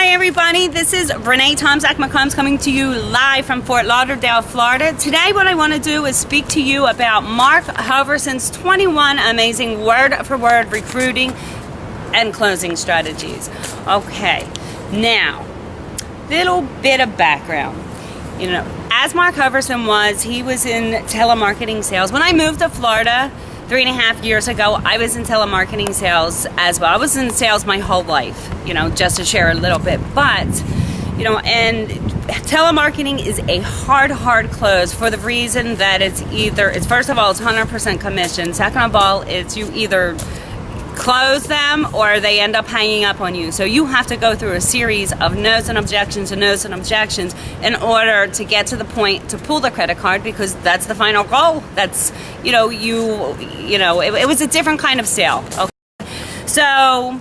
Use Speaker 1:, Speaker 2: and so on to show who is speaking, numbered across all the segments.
Speaker 1: Hi everybody, this is Renee Tomzak McCombs coming to you live from Fort Lauderdale, Florida. Today what I want to do is speak to you about Mark Hoverson's 21 amazing word-for-word recruiting and closing strategies. Okay, now, little bit of background. You know, as Mark Hoverson he was in telemarketing sales. When I moved to Florida 3.5 years ago, I was in telemarketing sales as well. I was in sales my whole life, you know, just to share a little bit. But, you know, and telemarketing is a hard close for the reason that it's first of all, it's 100% commission. Second of all, it's you either close them or they end up hanging up on you. So you have to go through a series of no's and objections and no's and objections in order to get to the point to pull the credit card, because that's the final goal. That's, you know, it was a different kind of sale. Okay. So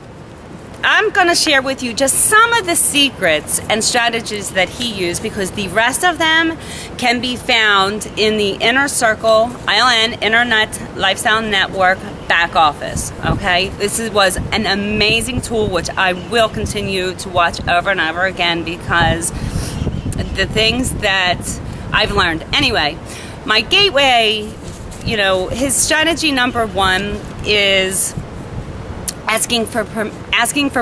Speaker 1: I'm going to share with you just some of the secrets and strategies that he used, because the rest of them can be found in the Inner Circle, ILN, Internet Lifestyle Network back office. Okay, was an amazing tool which I will continue to watch over and over again, because the things that I've learned. Anyway, my gateway, you know, his strategy number one is asking for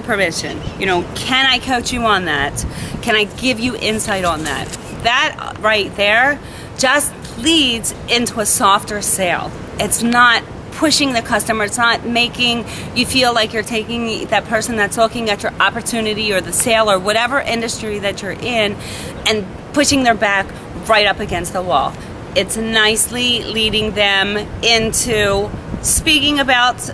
Speaker 1: permission. You know, can I coach you on that? Can I give you insight on that? That right there just leads into a softer sale. It's not pushing the customer. It's not making you feel like you're taking that person that's looking at your opportunity or the sale or whatever industry that you're in and pushing their back right up against the wall. It's nicely leading them into speaking about,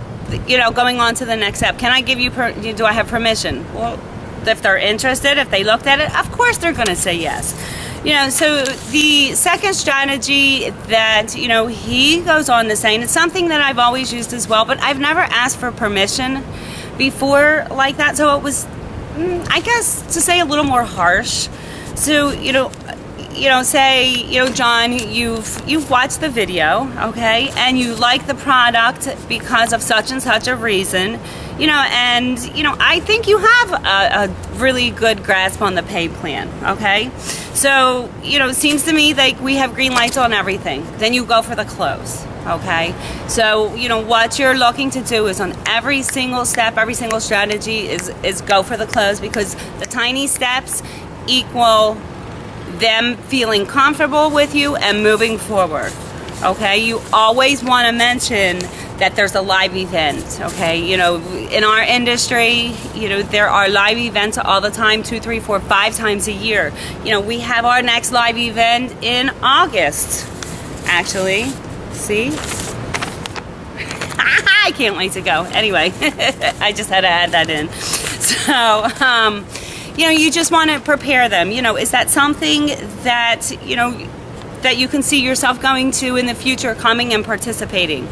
Speaker 1: you know, going on to the next step. Can I give you, do I have permission? Well, if they're interested, if they looked at it, of course they're going to say yes. You know, so the second strategy that, you know, he goes on to say, and it's something that I've always used as well, but I've never asked for permission before like that. So it was, I guess, to say a little more harsh. So, you know, say, you know, John, you've watched the video, okay, and you like the product because of such and such a reason, you know, and, you know, I think you have a really good grasp on the pay plan, okay? So, you know, it seems to me like we have green lights on everything. Then you go for the close, okay? So, you know, what you're looking to do is on every single step, every single strategy is go for the close, because the tiny steps equal them feeling comfortable with you and moving forward. Okay, you always want to mention that there's a live event. Okay, you know, in our industry, you know, there are live events all the time, 2, 3, 4, 5 times a year. You know, we have our next live event in August, actually. See? I can't wait to go. Anyway, I just had to add that in. So, you know, you just want to prepare them. You know, is that something that, you know, that you can see yourself going to in the future, coming and participating?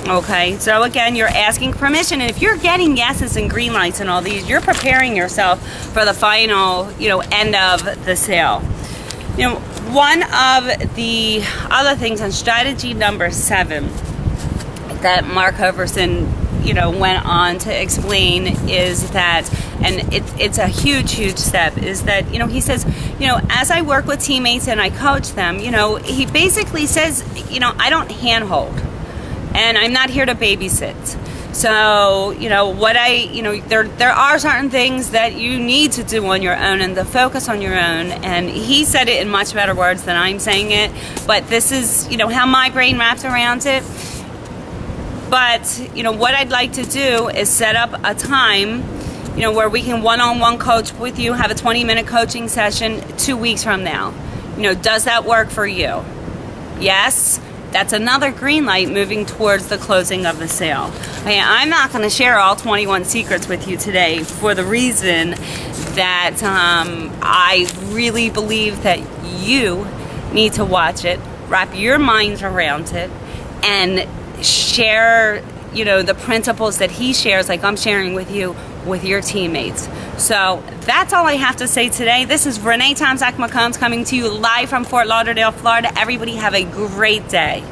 Speaker 1: Okay, so again, you're asking permission, and if you're getting yeses and green lights and all these, you're preparing yourself for the final, you know, end of the sale. You know, one of the other things on strategy number 7 that Mark Hoverson, you know, went on to explain is that, and it's a huge step, is that, you know, he says, you know, as I work with teammates and I coach them, you know, he basically says, you know, I don't handhold, and I'm not here to babysit. So, you know, there are certain things that you need to do on your own and to focus on your own. And he said it in much better words than I'm saying it, but this is, you know, how my brain wraps around it. But, you know, what I'd like to do is set up a time, you know, where we can one-on-one coach with you, have a 20-minute coaching session 2 weeks from now. You know, does that work for you? Yes? That's another green light moving towards the closing of the sale. Okay, I'm not going to share all 21 secrets with you today for the reason that I really believe that you need to watch it, wrap your minds around it, and share, you know, the principles that he shares, like I'm sharing with you, with your teammates. So that's all I have to say today. This is Renee Tomzak McCombs coming to you live from Fort Lauderdale, Florida. Everybody have a great day.